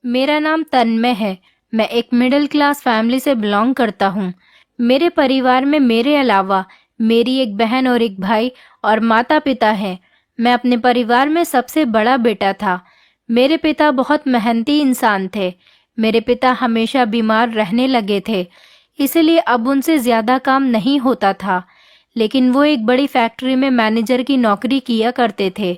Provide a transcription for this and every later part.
मेरा नाम तन्मय है। मैं एक मिडिल क्लास फैमिली से बिलोंग करता हूँ। मेरे परिवार में मेरे अलावा मेरी एक बहन और एक भाई और माता पिता हैं। मैं अपने परिवार में सबसे बड़ा बेटा था। मेरे पिता बहुत मेहनती इंसान थे। मेरे पिता हमेशा बीमार रहने लगे थे, इसलिए अब उनसे ज़्यादा काम नहीं होता था। लेकिन वो एक बड़ी फैक्ट्री में मैनेजर की नौकरी किया करते थे।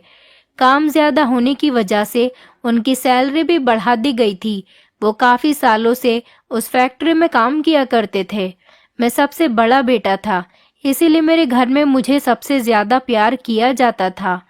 काम ज्यादा होने की वजह से उनकी सैलरी भी बढ़ा दी गई थी। वो काफी सालों से उस फैक्ट्री में काम किया करते थे। मैं सबसे बड़ा बेटा था, इसीलिए मेरे घर में मुझे सबसे ज्यादा प्यार किया जाता था।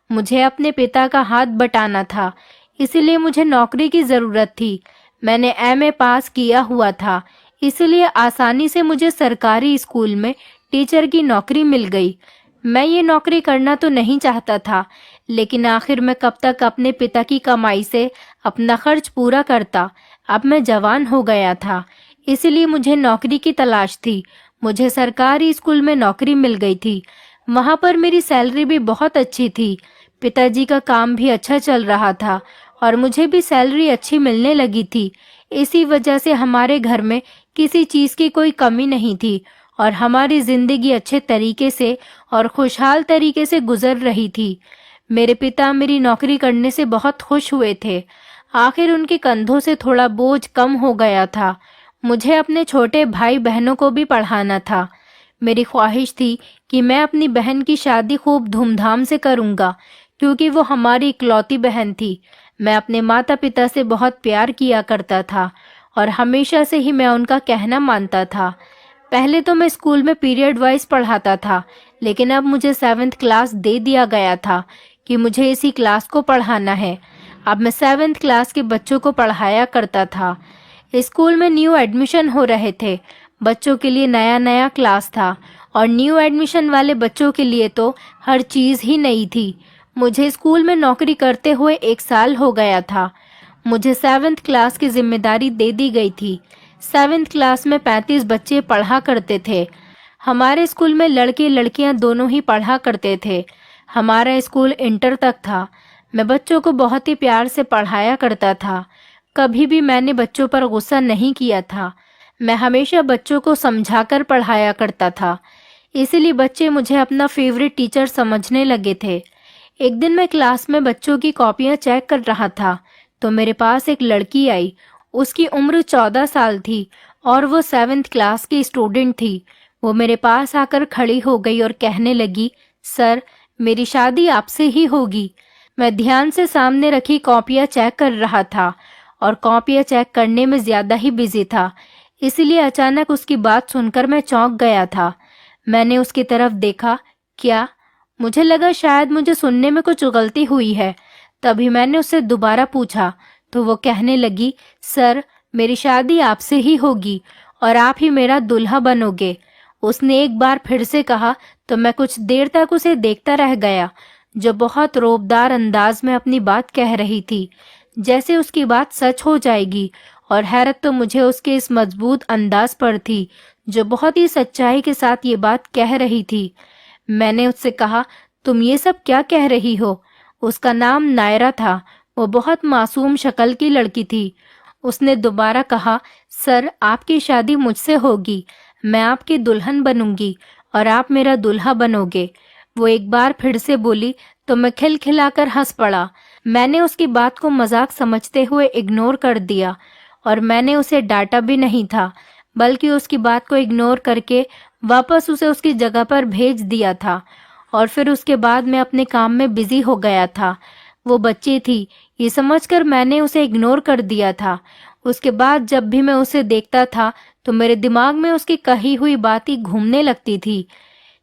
मुझे अपने पिता का हाथ बटाना था, इसीलिए मुझे नौकरी की जरूरत थी। मैंने एमए पास किया हुआ था, इसलिए आसानी से मुझे सरकारी स्कूल में टीचर की नौकरी मिल गई। मैं ये नौकरी करना तो नहीं चाहता था, लेकिन आखिर मैं कब तक अपने पिता की कमाई से अपना खर्च पूरा करता। अब मैं जवान हो गया था, इसलिए मुझे नौकरी की तलाश थी। मुझे सरकारी स्कूल में नौकरी मिल गई थी। वहाँ पर मेरी सैलरी भी बहुत अच्छी थी। पिताजी का काम भी अच्छा चल रहा था और मुझे भी सैलरी अच्छी मिलने लगी थी। इसी वजह से हमारे घर में किसी चीज़ की कोई कमी नहीं थी और हमारी जिंदगी अच्छे तरीके से और खुशहाल तरीके से गुजर रही थी। मेरे पिता मेरी नौकरी करने से बहुत खुश हुए थे। आखिर उनके कंधों से थोड़ा बोझ कम हो गया था। मुझे अपने छोटे भाई बहनों को भी पढ़ाना था। मेरी ख्वाहिश थी कि मैं अपनी बहन की शादी खूब धूमधाम से करूंगा, क्योंकि वो हमारी इकलौती बहन थी। मैं अपने माता पिता से बहुत प्यार किया करता था और हमेशा से ही मैं उनका कहना मानता था। पहले तो मैं स्कूल में पीरियड वाइज पढ़ाता था, लेकिन अब मुझे 7th क्लास दे दिया गया था कि मुझे इसी क्लास को पढ़ाना है। अब मैं 7th क्लास के बच्चों को पढ़ाया करता था। स्कूल में न्यू एडमिशन हो रहे थे। बच्चों के लिए नया नया क्लास था और न्यू एडमिशन वाले बच्चों के लिए तो हर चीज़ ही नई थी। मुझे स्कूल में नौकरी करते हुए 1 साल हो गया था। मुझे 7th क्लास की जिम्मेदारी दे दी गई थी। 7th क्लास में 35 बच्चे पढ़ा करते थे। हमारे स्कूल में लड़के लड़कियां दोनों ही पढ़ा करते थे। हमारा स्कूल इंटर तक था। मैं बच्चों को बहुत ही प्यार से पढ़ाया करता था। कभी भी मैंने बच्चों पर गुस्सा नहीं किया था। मैं हमेशा बच्चों को समझाकर पढ़ाया करता था। इसीलिए बच्चे मुझे अपना फेवरेट टीचर समझने लगे थे। एक दिन मैं क्लास में बच्चों की कॉपियां चेक कर रहा था, तो मेरे पास एक लड़की आई। उसकी उम्र 14 साल थी और वो 7th क्लास की स्टूडेंट थी। वो मेरे पास आकर खड़ी हो गई और कहने लगी, सर, मेरी शादी आपसे ही होगी। मैं ध्यान से सामने रखी कॉपियां चेक कर रहा था और कॉपियां चेक करने में ज्यादा ही बिजी था, इसलिए अचानक उसकी बात सुनकर मैं चौंक गया था। मैंने उसकी तरफ देखा। क्या? मुझे लगा शायद मुझे सुनने में कुछ गलती हुई है। तभी मैंने उससे दोबारा पूछा तो वो कहने लगी, सर, मेरी शादी आपसे ही होगी और आप ही मेरा दूल्हा बनोगे। उसने एक बार फिर से कहा तो मैं कुछ देर तक उसे देखता रह गया, जो बहुत रौबदार अंदाज में अपनी बात कह रही थी, जैसे उसकी बात सच हो जाएगी। और हैरत तो मुझे उसके इस मजबूत अंदाज पर थी, जो बहुत ही सच्चाई के साथ ये बात कह रही थी। मैंने उससे कहा, तुम ये सब क्या कह रही हो? उसका नाम नायरा था। वो बहुत मासूम शक्ल की लड़की थी। उसने दोबारा कहा, सर, आपकी शादी मुझसे होगी। मैं आपकी दुल्हन बनूंगी और आप मेरा दूल्हा बनोगे। वो एक बार फिर से बोली तो मैं खिलखिलाकर हंस पड़ा। मैंने उसकी बात को मजाक समझते हुए इग्नोर कर दिया और मैंने उसे डांटा भी नहीं था, बल्कि उसकी बात को इग्नोर करके वापस उसे उसकी जगह पर भेज दिया था। और फिर उसके बाद मैं अपने काम में बिजी हो गया था। वो बच्ची थी, ये समझकर मैंने उसे इग्नोर कर दिया था। उसके बाद जब भी मैं उसे देखता था तो मेरे दिमाग में उसकी कही हुई बात ही घूमने लगती थी,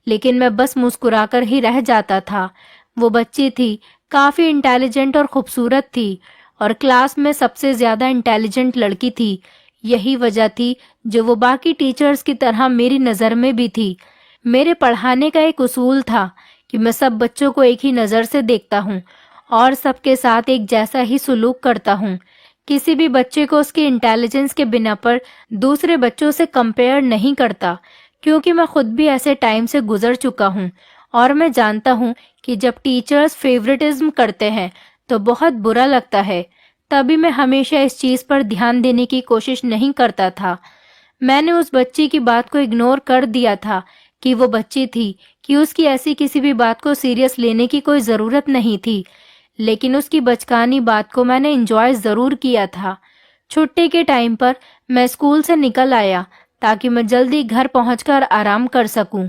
लेकिन मैं बस मुस्कुराकर ही रह जाता था। वो बच्ची थी, काफी इंटेलिजेंट और खूबसूरत थी और क्लास में सबसे ज्यादा इंटेलिजेंट लड़की थी। यही वजह थी जो वो बाकी टीचर्स की तरह मेरी नज़र में भी थी। मेरे पढ़ाने का एक उसूल था कि मैं सब बच्चों को एक ही नज़र से देखता हूँ और सबके साथ एक जैसा ही सुलूक करता हूँ। किसी भी बच्चे को उसके इंटेलिजेंस के बिना पर दूसरे बच्चों से कंपेयर नहीं करता, क्योंकि मैं खुद भी ऐसे टाइम से गुजर चुका हूँ और मैं जानता हूँ कि जब टीचर्स फेवरेटिज्म करते हैं तो बहुत बुरा लगता है। तभी मैं हमेशा इस चीज़ पर ध्यान देने की कोशिश नहीं करता था। मैंने उस बच्ची की बात को इग्नोर कर दिया था कि वो बच्ची थी, कि उसकी ऐसी किसी भी बात को सीरियस लेने की कोई ज़रूरत नहीं थी। लेकिन उसकी बचकानी बात को मैंने एंजॉय ज़रूर किया था। छुट्टी के टाइम पर मैं स्कूल से निकल आया ताकि मैं जल्दी घर पहुंचकर आराम कर सकूं।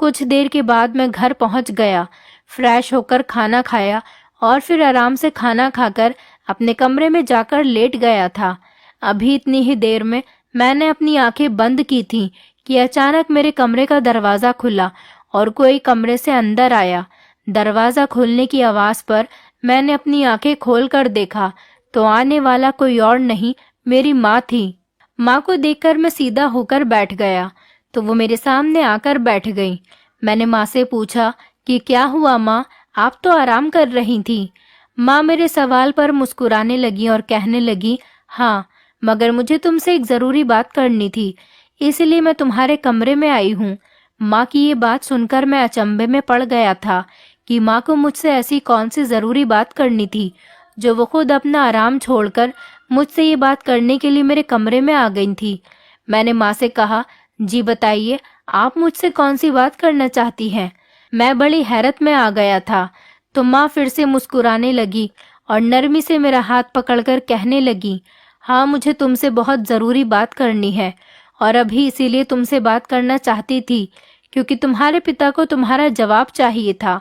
कुछ देर के बाद मैं घर पहुंच गया, फ्रेश होकर खाना खाया और फिर आराम से खाना खाकर अपने कमरे में जाकर लेट गया था। अभी इतनी ही देर में मैंने अपनी आंखें बंद की थीं कि अचानक मेरे कमरे का दरवाज़ा खुला और कोई कमरे से अंदर आया। दरवाज़ा खुलने की आवाज़ पर मैंने अपनी आंखें खोलकर देखा तो आने वाला कोई और नहीं, मेरी माँ थी। माँ को देखकर मैं सीधा होकर बैठ गया तो वो मेरे सामने आकर बैठ गई। मैंने माँ से पूछा कि क्या हुआ माँ, आप तो आराम कर रही थी। माँ मेरे सवाल पर मुस्कुराने लगी और कहने लगी, हाँ, मगर मुझे तुमसे एक ज़रूरी बात करनी थी, इसलिए मैं तुम्हारे कमरे में आई हूँ। माँ की ये बात सुनकर मैं अचंभे में पड़ गया था कि माँ को मुझसे ऐसी कौन सी ज़रूरी बात करनी थी जो वो खुद अपना आराम छोड़कर मुझसे ये बात करने के लिए मेरे कमरे में आ गई थी। मैंने माँ से कहा, जी बताइए, आप मुझसे कौन सी बात करना चाहती हैं। मैं बड़ी हैरत में आ गया था। तो माँ फिर से मुस्कुराने लगी और नरमी से मेरा हाथ पकड़कर कहने लगी, हाँ, मुझे तुमसे बहुत ज़रूरी बात करनी है और अभी इसीलिए तुमसे बात करना चाहती थी क्योंकि तुम्हारे पिता को तुम्हारा जवाब चाहिए था।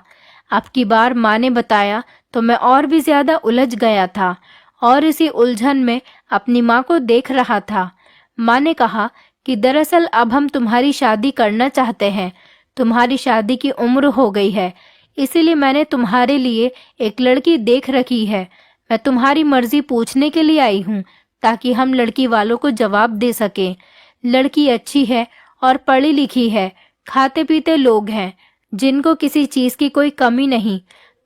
अब की बार माँ ने बताया तो मैं और भी ज़्यादा उलझ गया था और इसी उलझन में अपनी माँ को देख रहा था। माँ ने कहा कि दरअसल अब हम तुम्हारी शादी करना चाहते हैं। तुम्हारी शादी की उम्र हो गई है, इसीलिए मैंने तुम्हारे लिए एक लड़की देख रखी है। मैं तुम्हारी मर्जी पूछने के लिए आई हूँ ताकि हम लड़की वालों को जवाब दे सकें। लड़की अच्छी है और पढ़ी लिखी है, खाते पीते लोग हैं जिनको किसी चीज़ की कोई कमी नहीं।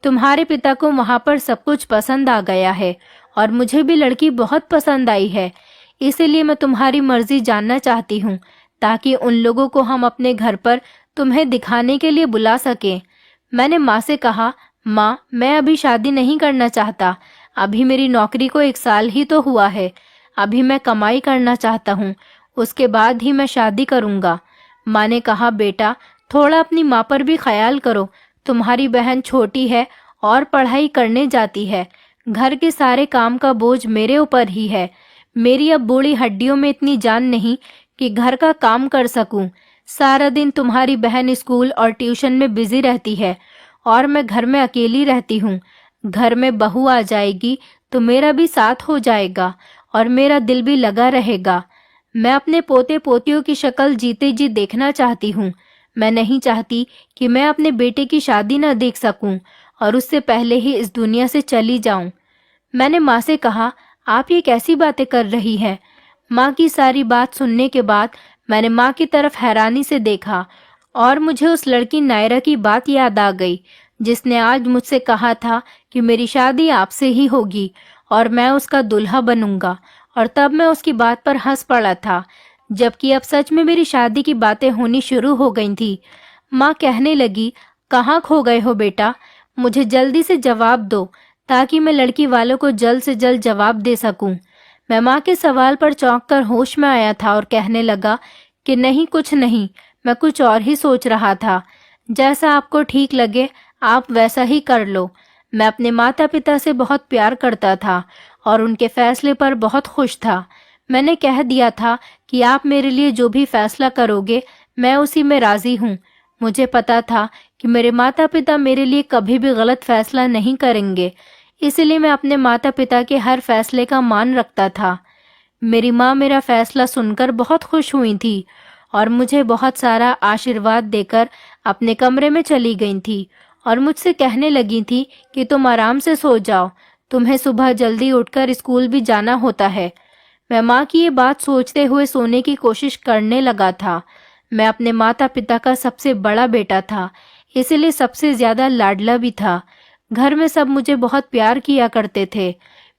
तुम्हारे पिता को वहाँ पर सब कुछ पसंद आ गया है और मुझे भी लड़की बहुत पसंद आई है। इसीलिए मैं तुम्हारी मर्जी जानना चाहती हूँ ताकि उन लोगों को हम अपने घर पर तुम्हें दिखाने के लिए बुला सकें। मैंने माँ से कहा, माँ, मैं अभी शादी नहीं करना चाहता। अभी मेरी नौकरी को 1 साल ही तो हुआ है। अभी मैं कमाई करना चाहता हूँ, उसके बाद ही मैं शादी करूँगा। माँ ने कहा, बेटा, थोड़ा अपनी माँ पर भी ख्याल करो। तुम्हारी बहन छोटी है और पढ़ाई करने जाती है। घर के सारे काम का बोझ मेरे ऊपर ही है। मेरी अब बूढ़ी हड्डियों में इतनी जान नहीं कि घर का काम कर सकूं। सारा दिन तुम्हारी बहन स्कूल और ट्यूशन में बिजी रहती है और मैं घर में अकेली रहती हूँ। घर में बहू आ जाएगी तो मेरा भी साथ हो जाएगा और मेरा दिल भी लगा रहेगा। मैं अपने पोते पोतियों की शक्ल जीते जी देखना चाहती हूँ। मैं नहीं चाहती कि मैं अपने बेटे की शादी न देख सकूं और उससे पहले ही इस दुनिया से चली जाऊं। मैंने माँ से कहा, आप ये कैसी बातें कर रही हैं। माँ की सारी बात सुनने के बाद मैंने माँ की तरफ हैरानी से देखा और मुझे उस लड़की नायरा की बात याद आ गई जिसने आज मुझसे कहा था कि मेरी शादी आपसे ही होगी और मैं उसका दूल्हा बनूंगा। और तब मैं उसकी बात पर हंस पड़ा था, जबकि अब सच में मेरी शादी की बातें होनी शुरू हो गई थी। माँ कहने लगी, कहाँ खो गए हो बेटा, मुझे जल्दी से जवाब दो ताकि मैं लड़की वालों को जल्द से जल्द जवाब दे सकूं। मैं माँ के सवाल पर चौंक कर होश में आया था और कहने लगा कि नहीं, कुछ नहीं, मैं कुछ और ही सोच रहा था। जैसा आपको ठीक लगे आप वैसा ही कर लो। मैं अपने माता पिता से बहुत प्यार करता था और उनके फैसले पर बहुत खुश था। मैंने कह दिया था कि आप मेरे लिए जो भी फैसला करोगे मैं उसी में राजी हूँ। मुझे पता था कि मेरे माता पिता मेरे लिए कभी भी गलत फैसला नहीं करेंगे, इसलिए मैं अपने माता पिता के हर फैसले का मान रखता था। मेरी माँ मेरा फैसला सुनकर बहुत खुश हुई थी और मुझे बहुत सारा आशीर्वाद देकर अपने कमरे में चली गई थी और मुझसे कहने लगी थी कि तुम आराम से सो जाओ, तुम्हें सुबह जल्दी उठकर स्कूल भी जाना होता है। मैं माँ की ये बात सोचते हुए सोने की कोशिश करने लगा था। मैं अपने माता पिता का सबसे बड़ा बेटा था, इसलिए सबसे ज़्यादा लाडला भी था। घर में सब मुझे बहुत प्यार किया करते थे।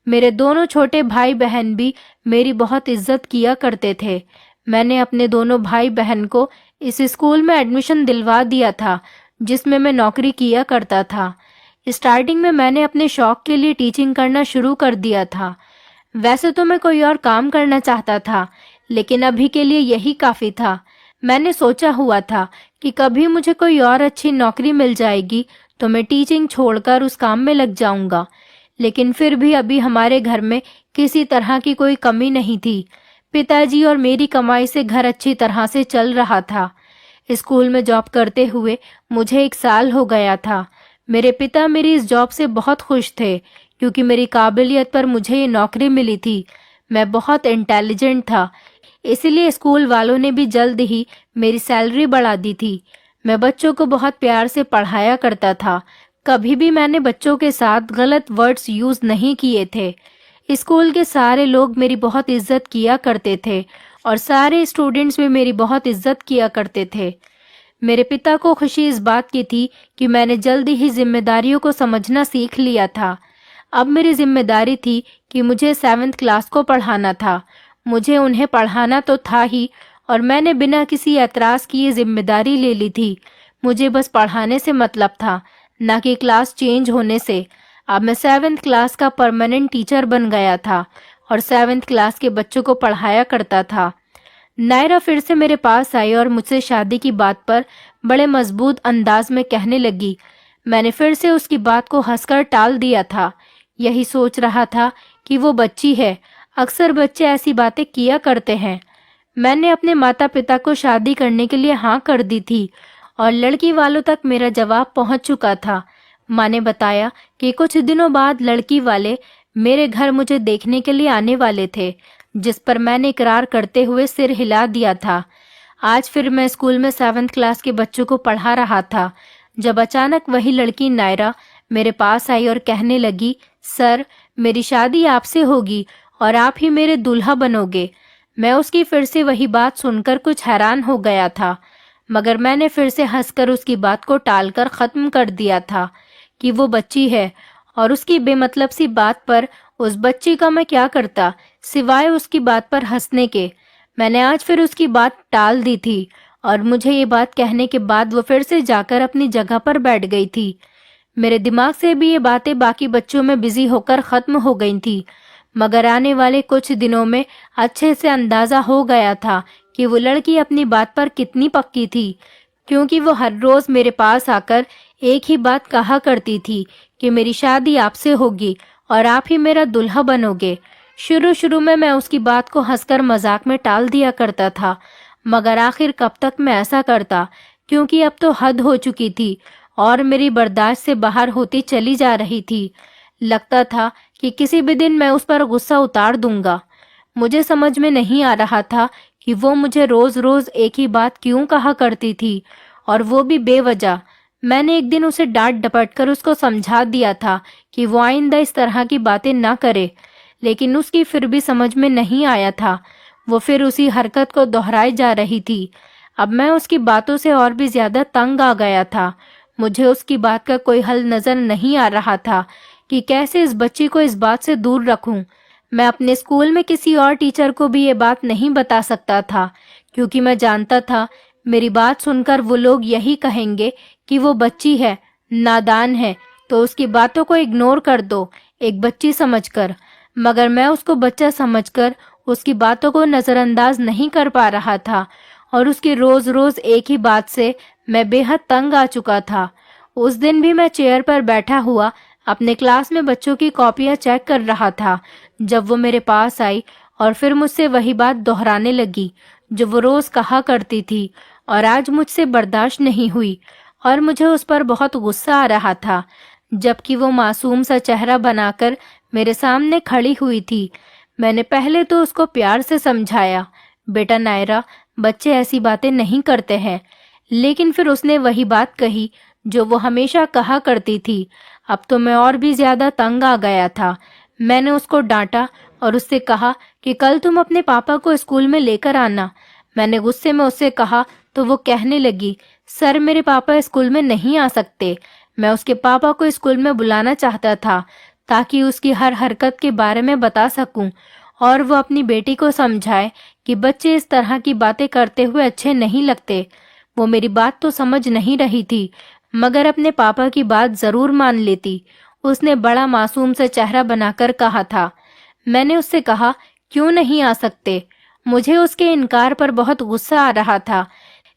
मेरे दोनों छोटे भाई बहन भी मेरी बहुत इज्जत किया करते थे। मैंने अपने दोनों भाई बहन को इस स्कूल में एडमिशन दिलवा दिया था जिसमें मैं नौकरी किया करता था। स्टार्टिंग में मैंने अपने शौक के लिए टीचिंग करना शुरू कर दिया था। वैसे तो मैं कोई और काम करना चाहता था, लेकिन अभी के लिए यही काफी था। मैंने सोचा हुआ था कि कभी मुझे कोई और अच्छी नौकरी मिल जाएगी तो मैं टीचिंग छोड़कर उस काम में लग जाऊंगा। लेकिन फिर भी अभी हमारे घर में किसी तरह की कोई कमी नहीं थी। पिताजी और मेरी कमाई से घर अच्छी तरह से चल रहा था। स्कूल में जॉब करते हुए मुझे 1 साल हो गया था। मेरे पिता मेरी इस जॉब से बहुत खुश थे, क्योंकि मेरी काबिलियत पर मुझे ये नौकरी मिली थी। मैं बहुत इंटेलिजेंट था, इसलिए स्कूल वालों ने भी जल्द ही मेरी सैलरी बढ़ा दी थी। मैं बच्चों को बहुत प्यार से पढ़ाया करता था। कभी भी मैंने बच्चों के साथ गलत वर्ड्स यूज नहीं किए थे। स्कूल के सारे लोग मेरी बहुत इज्जत किया करते थे और सारे स्टूडेंट्स भी मेरी बहुत इज्जत किया करते थे। मेरे पिता को खुशी इस बात की थी कि मैंने जल्दी ही जिम्मेदारियों को समझना सीख लिया था। अब मेरी जिम्मेदारी थी कि मुझे 7th क्लास को पढ़ाना था। मुझे उन्हें पढ़ाना तो था ही, और मैंने बिना किसी एतराज किए जिम्मेदारी ले ली थी। मुझे बस पढ़ाने से मतलब था, न कि क्लास चेंज होने से। अब मैं 7th क्लास का परमानेंट टीचर बन गया था और 7th क्लास के बच्चों को पढ़ाया करता था। नायरा फिर से मेरे पास आई और मुझसे शादी की बात पर बड़े मजबूत अंदाज में कहने लगी। मैंने फिर से उसकी बात को हंसकर टाल दिया था। यही सोच रहा था कि वो बच्ची है, अक्सर बच्चे ऐसी बातें किया करते हैं। मैंने अपने माता पिता को शादी करने के लिए हाँ कर दी थी और लड़की वालों तक मेरा जवाब पहुंच चुका था। माँ ने बताया कि कुछ दिनों बाद लड़की वाले मेरे घर मुझे देखने के लिए आने वाले थे, जिस पर मैंने इकरार करते हुए सिर हिला दिया था। आज फिर मैं स्कूल में 7th क्लास के बच्चों को पढ़ा रहा था, जब अचानक वही लड़की नायरा मेरे पास आई और कहने लगी, सर, मेरी शादी आपसे होगी और आप ही मेरे दूल्हा बनोगे। मैं उसकी फिर से वही बात सुनकर कुछ हैरान हो गया था, मगर मैंने फिर से हंसकर उसकी बात को टालकर खत्म कर दिया था कि वो बच्ची है, और उसकी बेमतलब सी बात पर उस बच्ची का मैं क्या करता, सिवाय उसकी बात पर हंसने के। मैंने आज फिर उसकी बात टाल दी थी और मुझे ये बात कहने के बाद वो फिर से जाकर अपनी जगह पर बैठ गई थी। मेरे दिमाग से भी ये बातें बाकी बच्चों में बिजी होकर खत्म हो गई थी, मगर आने वाले कुछ दिनों में अच्छे से अंदाजा हो गया था कि वो लड़की अपनी बात पर कितनी पक्की थी, क्योंकि वो हर रोज मेरे पास आकर एक ही बात कहा करती थी कि मेरी शादी आपसे होगी और आप ही मेरा दूल्हा बनोगे। शुरू शुरू में मैं उसकी बात को हंसकर मजाक में टाल दिया करता था, मगर आखिर कब तक मैं ऐसा करता, क्योंकि अब तो हद हो चुकी थी और मेरी बर्दाश्त से बाहर होती चली जा रही थी। लगता था कि किसी भी दिन मैं उस पर गुस्सा उतार दूंगा। मुझे समझ में नहीं आ रहा था कि वो मुझे रोज रोज एक ही बात क्यों कहा करती थी, और वो भी बेवजह। मैंने एक दिन उसे डांट डपट कर उसको समझा दिया था कि वो आइंदा इस तरह की बातें ना करे, लेकिन उसकी फिर भी समझ में नहीं आया था। वो फिर उसी हरकत को दोहराई जा रही थी। अब मैं उसकी बातों से और भी ज्यादा तंग आ गया था। मुझे उसकी बात का कोई हल नजर नहीं आ रहा था कि कैसे इस बच्ची को इस बात से दूर रखूं। मैं अपने स्कूल में किसी और टीचर को भी ये बात नहीं बता सकता था, क्योंकि मैं जानता था मेरी बात सुनकर वो लोग यही कहेंगे कि वो बच्ची है, नादान है, तो उसकी बातों को इग्नोर कर दो, एक बच्ची समझकर। मगर मैं उसको बच्चा समझकर उसकी बातों को नजरअंदाज नहीं कर पा रहा था, और उसकी रोज रोज एक ही बात से मैं बेहद तंग आ चुका था। उस दिन भी मैं चेयर पर बैठा हुआ अपने क्लास में बच्चों की कॉपियां चेक कर रहा था, जब वो मेरे पास आई और फिर मुझसे वही बात दोहराने लगी जो वो रोज कहा करती थी, और आज मुझसे बर्दाश्त नहीं हुई और मुझे उस पर बहुत गुस्सा आ रहा था, जबकि वो मासूम सा चेहरा बनाकर मेरे सामने खड़ी हुई थी। मैंने पहले तो उसको प्यार से समझाया, बेटा नायरा, बच्चे ऐसी बातें नहीं करते हैं, लेकिन फिर उसने वही बात कही जो वो हमेशा कहा करती थी। अब तो मैं और भी ज्यादा तंग आ गया था। मैंने उसको डांटा और उससे कहा कि कल तुम अपने पापा को स्कूल में लेकर आना। मैंने गुस्से में उससे कहा तो वो कहने लगी, सर, मेरे पापा स्कूल में नहीं आ सकते। मैं उसके पापा को स्कूल में बुलाना चाहता था ताकि उसकी हर हरकत के बारे में बता सकूं और वो अपनी बेटी को समझाए कि बच्चे इस तरह की बातें करते हुए अच्छे नहीं लगते। वो मेरी बात तो समझ नहीं रही थी, मगर अपने पापा की बात जरूर मान लेती। उसने बड़ा मासूम सा चेहरा बनाकर कहा था, मैंने उससे कहा, क्यों नहीं आ सकते? मुझे उसके इनकार पर बहुत गुस्सा आ रहा था,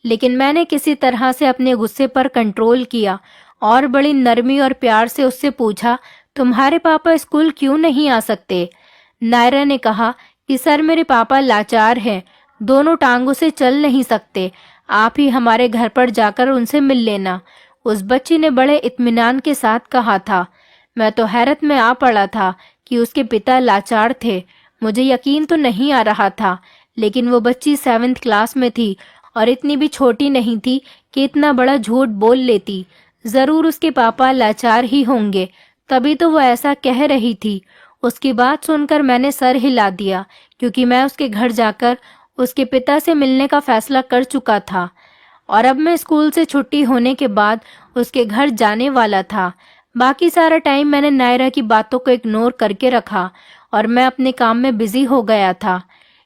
लेकिन मैंने किसी तरह से अपने गुस्से पर कंट्रोल किया और बड़ी नरमी और प्यार से उससे पूछा, तुम्हारे पापा स्कूल क्यों नहीं आ सकते? नायरा ने कहा कि सर, मेरे पापा लाचार हैं, दोनों टांगों से चल नहीं सकते, आप ही हमारे घर पर जाकर उनसे मिल लेना। उस बच्ची ने बड़े इत्मीनान के साथ कहा था। मैं तो हैरत में आ पड़ा था कि उसके पिता लाचार थे। मुझे यकीन तो नहीं आ रहा था, लेकिन वो बच्ची 7वीं क्लास में थी और इतनी भी छोटी नहीं थी कि इतना बड़ा झूठ बोल लेती। जरूर उसके पापा लाचार ही होंगे, तभी तो वो ऐसा कह रही थी। उसकी बात सुनकर मैंने सर हिला दिया, क्योंकि मैं उसके घर जाकर उसके पिता से मिलने का फैसला कर चुका था और अब मैं स्कूल से छुट्टी होने के बाद उसके घर जाने वाला था। बाकी सारा टाइम मैंने नायरा की बातों को इग्नोर करके रखा और मैं अपने काम में बिजी हो गया था।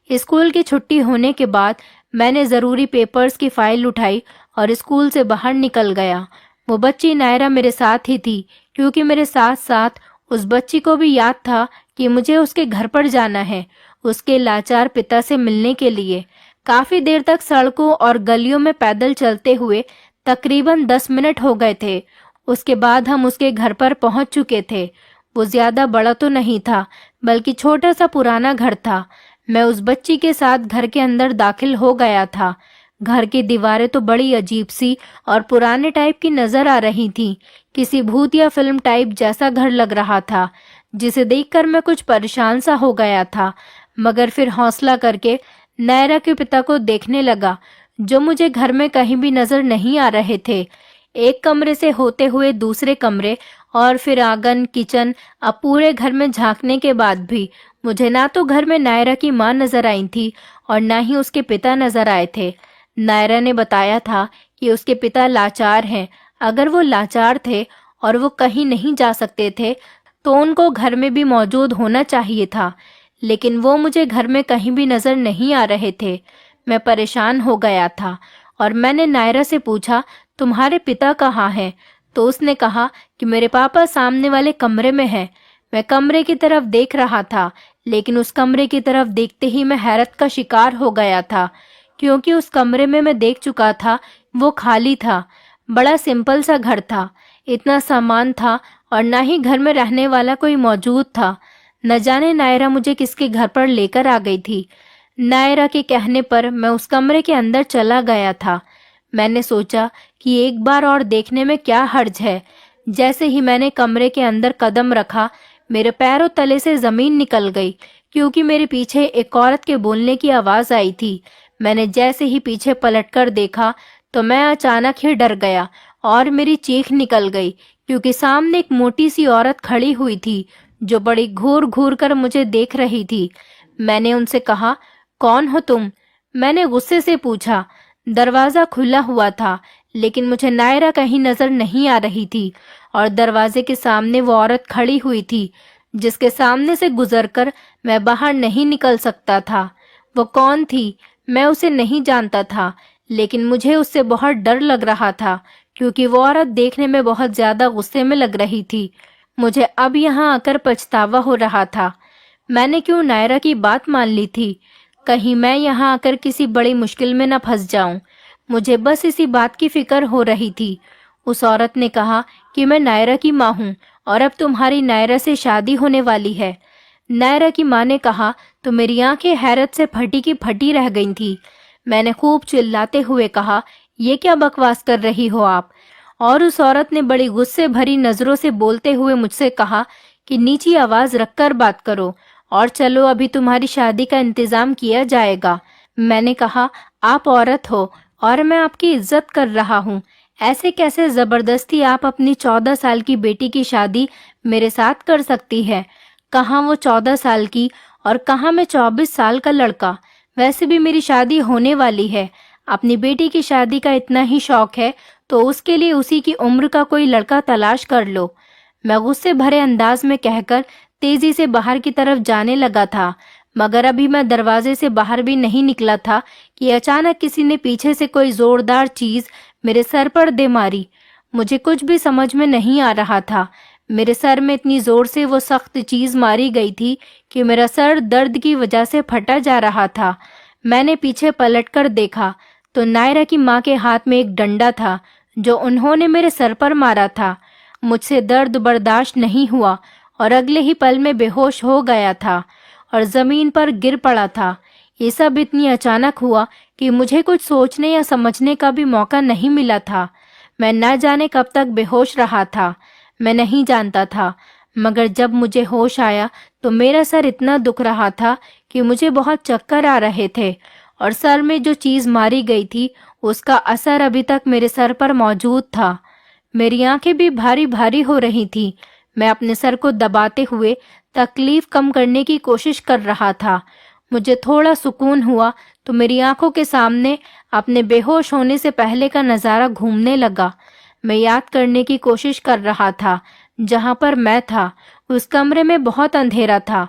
स्कूल की छुट्टी होने के बाद मैंने ज़रूरी पेपर्स की फाइल उठाई और स्कूल से बाहर निकल गया। वो बच्ची नायरा मेरे साथ ही थी, क्योंकि मेरे साथ साथ उस बच्ची को भी याद था कि मुझे उसके घर पर जाना है, उसके लाचार पिता से मिलने के लिए। काफी देर तक सड़कों और गलियों में पैदल चलते हुए तकरीबन 10 मिनट हो गए थे। उसके बाद हम उसके घर पर पहुंच चुके थे। वो ज्यादा बड़ा तो नहीं था, बल्कि छोटा सा पुराना घर था। मैं उस बच्ची के साथ घर के अंदर दाखिल हो गया था। घर की दीवारें तो बड़ी अजीब सी और पुराने टाइप की नजर आ रही थी। किसी भूत या फिल्म टाइप जैसा घर लग रहा था, जिसे देखकर मैं कुछ परेशान सा हो गया था। मगर फिर हौसला करके नायरा के पिता को देखने लगा, जो मुझे घर में कहीं भी नजर नहीं आ रहे थे। एक कमरे से होते हुए दूसरे कमरे और फिर आंगन, किचन, अब पूरे घर में झांकने के बाद भी मुझे ना तो घर में नायरा की मां नजर आई थी और ना ही उसके पिता नजर आए थे। नायरा ने बताया था कि उसके पिता लाचार हैं। अगर वो लाचार थे और वो कहीं नहीं जा सकते थे, तो उनको घर में भी मौजूद होना चाहिए था, लेकिन वो मुझे घर में कहीं भी नजर नहीं आ रहे थे। मैं परेशान हो गया था और मैंने नायरा से पूछा, तुम्हारे पिता कहाँ हैं? तो उसने कहा कि मेरे पापा सामने वाले कमरे में हैं। मैं कमरे की तरफ देख रहा था, लेकिन उस कमरे की तरफ देखते ही मैं हैरत का शिकार हो गया था, क्योंकि उस कमरे में मैं देख चुका था, वो खाली था। बड़ा सिंपल सा घर था, इतना सामान था और ना ही घर में रहने वाला कोई मौजूद था। न जाने नायरा मुझे किसके घर पर लेकर आ गई थी। नायरा के कहने पर मैं उस कमरे के अंदर चला गया था। मैंने सोचा कि एक बार और देखने में क्या हर्ज है। जैसे ही मैंने कमरे के अंदर कदम रखा, मेरे पैरों तले से जमीन निकल गई, क्योंकि मेरे पीछे एक औरत के बोलने की आवाज आई थी। मैंने जैसे ही पीछे पलटकर देखा तो मैं अचानक ही डर गया और मेरी चीख निकल गई, क्योंकि सामने एक मोटी सी औरत खड़ी हुई थी, जो बड़ी घूर घूर कर मुझे देख रही थी। मैंने उनसे कहा, कौन हो तुम? मैंने गुस्से से पूछा। दरवाजा खुला हुआ था, लेकिन मुझे नायरा कहीं नजर नहीं आ रही थी और दरवाजे के सामने वो औरत खड़ी हुई थी, जिसके सामने से गुजरकर मैं बाहर नहीं निकल सकता था। वो कौन थी? मैं उसे नहीं जानता था, लेकिन मुझे उससे बहुत डर लग रहा था, क्योंकि वो औरत देखने में बहुत ज्यादा गुस्से में लग रही थी। मुझे अब यहाँ आकर पछतावा हो रहा था। मैंने क्यों नायरा की बात मान ली थी? कहीं मैं यहाँ आकर किसी बड़ी मुश्किल में न फंस जाऊं। मुझे बस इसी बात की फिक्र हो रही थी। उस औरत ने कहा कि मैं नायरा की माँ हूँ और अब तुम्हारी नायरा से शादी होने वाली है। नायरा की माँ ने कहा तो मेरी आंखें हैरत से फटी की फटी रह गई थी। मैंने खूब चिल्लाते हुए कहा, ये क्या बकवास कर रही हो आप? और उस औरत ने बड़ी गुस्से भरी नजरों से बोलते हुए मुझसे कहा कि नीची आवाज रखकर बात करो और चलो, अभी तुम्हारी शादी का इंतजाम किया जाएगा। मैंने कहा, आप औरत हो और मैं आपकी इज्जत कर रहा हूँ। ऐसे कैसे जबरदस्ती आप अपनी 14 साल की बेटी की शादी मेरे साथ कर सकती है? कहाँ वो 14 साल की और कहाँ मैं 24 साल का लड़का? वैसे भी मेरी शादी होने वाली है। अपनी बेटी की शादी का इतना ही शौक है तो उसके लिए उसी की उम्र का कोई लड़का तलाश कर लो। मैं गुस्से भरे अंदाज में कहकर तेजी से बाहर की तरफ जाने लगा था, मगर अभी मैं दरवाजे से बाहर भी नहीं निकला था कि अचानक किसी ने पीछे से कोई जोरदार चीज मेरे सर पर दे मारी। मुझे कुछ भी समझ में नहीं आ रहा था। मेरे सर में इतनी जोर से वो सख्त चीज मारी गई थी कि मेरा सर दर्द की वजह से फटा जा रहा था। मैंने पीछे पलटकर देखा तो नायरा की माँ के हाथ में एक डंडा था जो उन्होंने मेरे सर पर मारा था। मुझसे दर्द बर्दाश्त नहीं हुआ और अगले ही पल में बेहोश हो गया था और जमीन पर गिर पड़ा था। ये सब इतनी अचानक हुआ कि मुझे कुछ सोचने या समझने का भी मौका नहीं मिला था। मैं न जाने कब तक बेहोश रहा था, मैं नहीं जानता था, मगर जब मुझे होश आया तो मेरा सर इतना दुख रहा था कि मुझे बहुत चक्कर आ रहे थे और सर में जो चीज मारी गई थी उसका असर अभी तक मेरे सर पर मौजूद था। मेरी आंखें भी भारी भारी हो रही थी। मैं अपने सर को दबाते हुए तकलीफ कम करने की कोशिश कर रहा था। मुझे थोड़ा सुकून हुआ तो मेरी आंखों के सामने अपने बेहोश होने से पहले का नज़ारा घूमने लगा। मैं याद करने की कोशिश कर रहा था जहां पर मैं था। उस कमरे में बहुत अंधेरा था।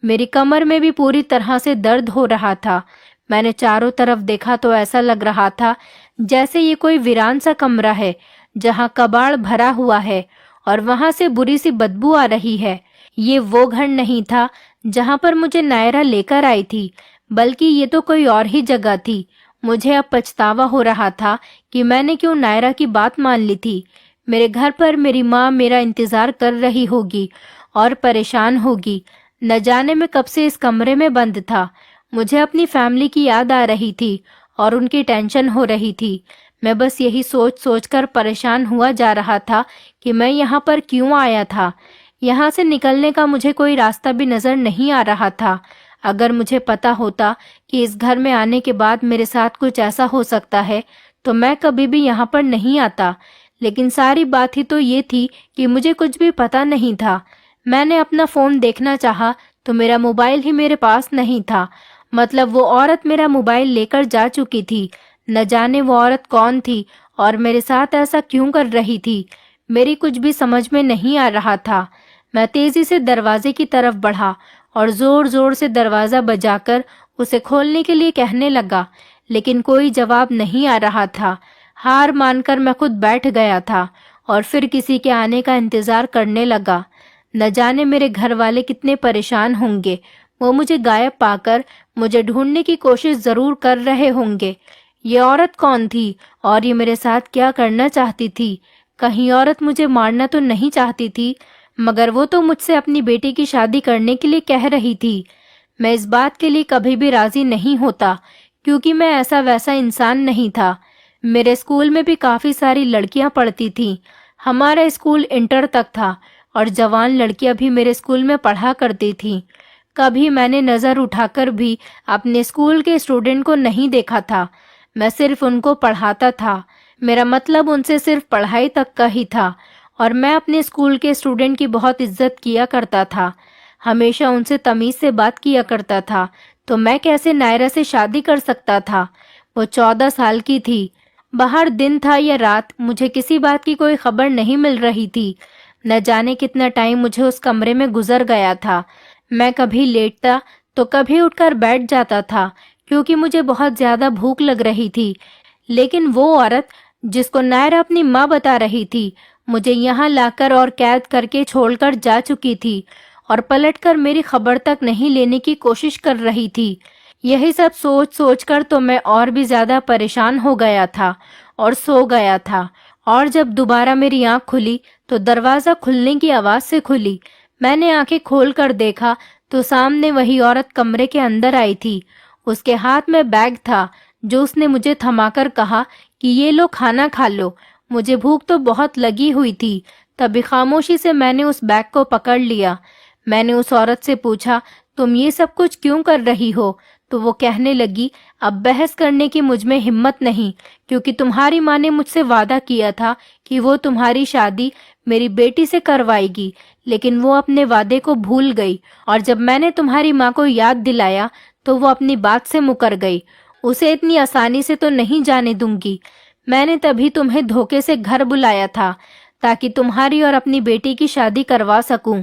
मेरी कमर में भी पूरी तरह से दर्द हो रहा था। मैंने चारों तरफ देखा तो ऐसा लग रहा था जैसे ये कोई वीरान सा कमरा है जहां कबाड़ भरा हुआ है और वहां से बुरी सी बदबू आ रही है। ये वो घर नहीं था जहां पर मुझे नायरा लेकर आई थी, बल्कि ये तो कोई और ही जगह थी। मुझे अब पछतावा हो रहा था कि मैंने क्यों नायरा की बात मान ली थी। मेरे घर पर मेरी माँ मेरा इंतजार कर रही होगी और परेशान होगी। न जाने मैं कब से इस कमरे में बंद था। मुझे अपनी फैमिली की याद आ रही थी और उनकी टेंशन हो रही थी। मैं बस यही सोच सोच कर परेशान हुआ जा रहा था कि मैं यहाँ पर क्यों आया था। यहाँ से निकलने का मुझे कोई रास्ता भी नजर नहीं आ रहा था। अगर मुझे पता होता कि इस घर में आने के बाद मेरे साथ कुछ ऐसा हो सकता है तो मैं कभी भी यहाँ पर नहीं आता। लेकिन सारी बात ही तो ये थी कि मुझे कुछ भी पता नहीं था। मैंने अपना फोन देखना चाहा तो मेरा मोबाइल ही मेरे पास नहीं था। मतलब वो औरत मेरा मोबाइल लेकर जा चुकी थी। न जाने वो औरत कौन थी और मेरे साथ ऐसा क्यों कर रही थी। मेरी कुछ भी समझ में नहीं आ रहा था। मैं तेजी से दरवाजे की तरफ बढ़ा और जोर जोर से दरवाजा बजाकर उसे खोलने के लिए कहने लगा, लेकिन कोई जवाब नहीं आ रहा था। हार मानकर मैं खुद बैठ गया था और फिर किसी के आने का इंतजार करने लगा। न जाने मेरे घर वाले कितने परेशान होंगे। वो मुझे गायब पाकर मुझे ढूंढने की कोशिश जरूर कर रहे होंगे। ये औरत कौन थी और ये मेरे साथ क्या करना चाहती थी? कहीं औरत मुझे मारना तो नहीं चाहती थी? मगर वो तो मुझसे अपनी बेटी की शादी करने के लिए कह रही थी। मैं इस बात के लिए कभी भी राजी नहीं होता क्योंकि मैं ऐसा वैसा इंसान नहीं था। मेरे स्कूल में भी काफी सारी लड़कियां पढ़ती थीं। हमारा स्कूल इंटर तक था और जवान लड़कियां भी मेरे स्कूल में पढ़ा करती थीं। कभी मैंने नजर उठाकर भी अपने स्कूल के स्टूडेंट को नहीं देखा था। मैं सिर्फ उनको पढ़ाता था। मेरा मतलब उनसे सिर्फ पढ़ाई तक का ही था और मैं अपने स्कूल के स्टूडेंट की बहुत इज्जत किया करता था। हमेशा उनसे तमीज से बात किया करता था। तो मैं कैसे नायरा से शादी कर सकता था? वो 14 साल की थी। बाहर दिन था या रात, मुझे किसी बात की कोई खबर नहीं मिल रही थी। न जाने कितना टाइम मुझे उस कमरे में गुजर गया था। मैं कभी लेटता तो कभी उठकर बैठ जाता था क्योंकि मुझे बहुत ज्यादा भूख लग रही थी। लेकिन वो औरत जिसको नायरा अपनी माँ बता रही थी, मुझे यहाँ लाकर और कैद करके छोड़कर जा चुकी थी और पलटकर मेरी खबर तक नहीं लेने की कोशिश कर रही थी। यही सब सोच सोच कर तो मैं और भी ज्यादा परेशान हो गया था और सो गया था। और जब दोबारा मेरी आंख खुली तो दरवाजा खुलने की आवाज से खुली। मैंने आंखें खोल कर देखा तो सामने वही औरत कमरे के अंदर आई थी। उसके हाथ में बैग था जो उसने मुझे थमाकर कहा कि ये लो, खाना खा लो। मुझे भूख तो बहुत लगी हुई थी। तभी खामोशी से मैंने उस बैग को पकड़ लिया। मैंने उस औरत से पूछा, तुम ये सब कुछ क्यों कर रही हो? तो वो कहने लगी, अब बहस करने की मुझ में हिम्मत नहीं, क्योंकि तुम्हारी माँ ने मुझसे वादा किया था कि वो तुम्हारी शादी मेरी बेटी से करवाएगी, लेकिन वो अपने वादे को भूल गई और जब मैंने तुम्हारी माँ को याद दिलाया तो वो अपनी बात से मुकर गई। उसे इतनी आसानी से तो नहीं जाने दूंगी। मैंने तभी तुम्हें धोखे से घर बुलाया था ताकि तुम्हारी और अपनी बेटी की शादी करवा सकूं।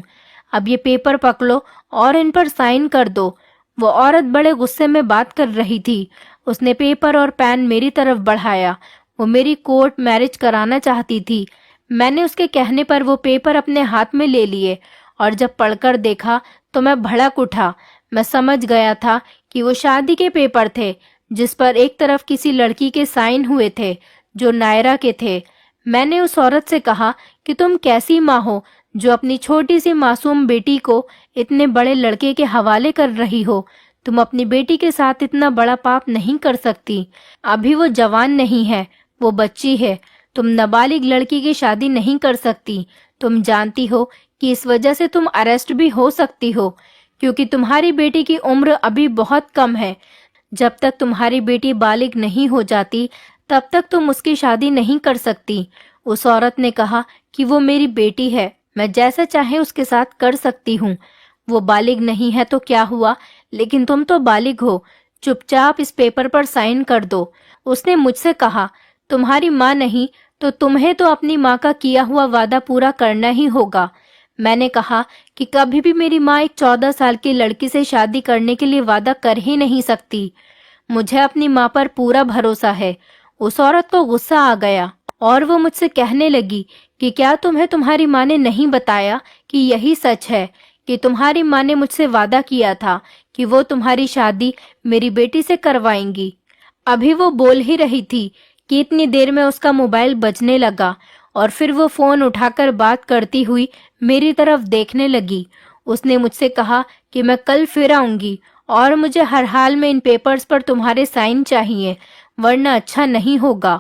अब ये पेपर पकड़ो और इन पर साइन कर दो। वो औरत बड़े गुस्से में बात कर रही थी। उसने पेपर और पेन मेरी तरफ बढ़ाया। वो मेरी कोर्ट मैरिज कराना चाहती थी। मैंने उसके कहने पर वो पेपर अपने हाथ में ले लिए और जब पढ़कर देखा तो मैं भड़क उठा। मैं समझ गया था कि वो शादी के पेपर थे, जिस पर एक तरफ किसी लड़की के साइन हुए थे जो नायरा के थे। मैंने उस औरत से कहा कि तुम कैसी माँ हो जो अपनी छोटी सी मासूम बेटी को इतने बड़े लड़के के हवाले कर रही हो। तुम अपनी बेटी के साथ इतना बड़ा पाप नहीं कर सकती। अभी वो जवान नहीं है, वो बच्ची है। तुम नाबालिग लड़की की शादी नहीं कर सकती। तुम जानती हो कि इस वजह से तुम अरेस्ट भी हो सकती हो, क्योंकि तुम्हारी बेटी की उम्र अभी बहुत कम है। जब तक तुम्हारी बेटी बालिग नहीं हो जाती तब तक तुम उसकी शादी नहीं कर सकती। उस औरत ने कहा कि वो मेरी बेटी है, मैं जैसा चाहे उसके साथ कर सकती हूँ। वो बालिग नहीं है तो क्या हुआ, लेकिन तुम तो बालिग हो। चुपचाप इस पेपर पर साइन कर दो। उसने मुझसे कहा, तुम्हारी माँ नहीं तो तुम्हें तो अपनी माँ का किया हुआ वादा पूरा करना ही होगा। मैंने कहा कि कभी भी मेरी माँ एक 14 साल की लड़की से शादी करने के लिए वादा कर ही नहीं सकती। मुझे अपनी माँ पर पूरा भरोसा है। उस औरत को गुस्सा आ गया और वो मुझसे कहने लगी कि क्या तुम्हें तुम्हारी माँ ने नहीं बताया कि यही सच है, कि तुम्हारी माँ ने मुझसे वादा किया था कि वो तुम्हारी शादी मेरी बेटी से करवाएंगी। अभी वो बोल ही रही थी कि इतनी देर में उसका मोबाइल बजने लगा और फिर वो फोन उठाकर बात करती हुई मेरी तरफ देखने लगी। उसने मुझसे कहा कि मैं कल फिर आऊंगी और मुझे हर हाल में इन पेपर्स पर तुम्हारे साइन चाहिए, वरना अच्छा नहीं होगा।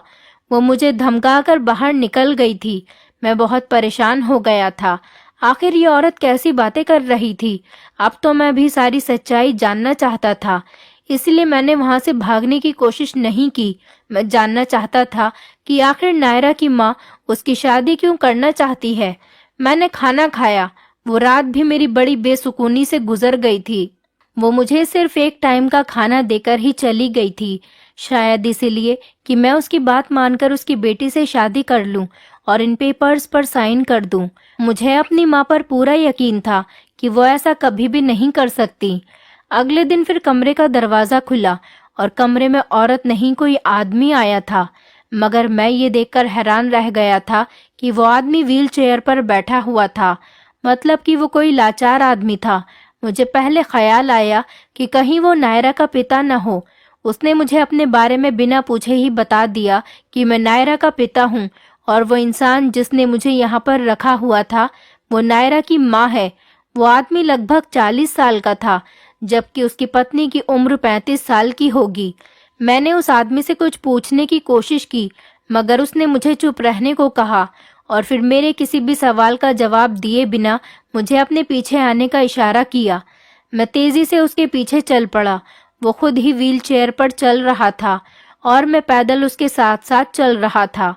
वो मुझे धमकाकर बाहर निकल गई थी। मैं बहुत परेशान हो गया था। आखिर ये औरत कैसी बातें कर रही थी। अब तो मैं भी सारी सच्चाई जानना चाहता था, इसलिए मैंने वहां से भागने की कोशिश नहीं की। मैं जानना चाहता था कि आखिर नायरा की माँ उसकी शादी क्यों करना चाहती है। मैंने खाना खाया। वो रात भी मेरी बड़ी बेसुकूनी से गुजर गई थी। वो मुझे सिर्फ एक टाइम का खाना देकर ही चली गई थी, शायद इसीलिए कि मैं उसकी बात मानकर उसकी बेटी से शादी कर लूं और इन पेपर्स पर साइन कर दूं। मुझे अपनी माँ पर पूरा यकीन था कि वो ऐसा कभी भी नहीं कर सकती। अगले दिन फिर कमरे का दरवाजा खुला और कमरे में औरत नहीं कोई आदमी आया था, मगर मैं ये देखकर हैरान रह गया था कि वो आदमी व्हील चेयर पर बैठा हुआ था, मतलब कि वो कोई लाचार आदमी था। मुझे पहले ख्याल आया कि कहीं वो नायरा का पिता न हो। उसने मुझे अपने बारे में बिना पूछे ही बता दिया कि मैं नायरा का पिता हूँ और वो इंसान जिसने मुझे यहाँ पर रखा हुआ था वो नायरा की माँ है। वो आदमी लगभग 40 साल का था, जबकि उसकी पत्नी की उम्र 35 साल की होगी। मैंने उस आदमी से कुछ पूछने की कोशिश की, मगर उसने मुझे चुप रहने को कहा और फिर मेरे किसी भी सवाल का जवाब दिए बिना मुझे अपने पीछे आने का इशारा किया। मैं तेजी से उसके पीछे चल पड़ा। वो खुद ही व्हील चेयर पर चल रहा था और मैं पैदल उसके साथ साथ चल रहा था।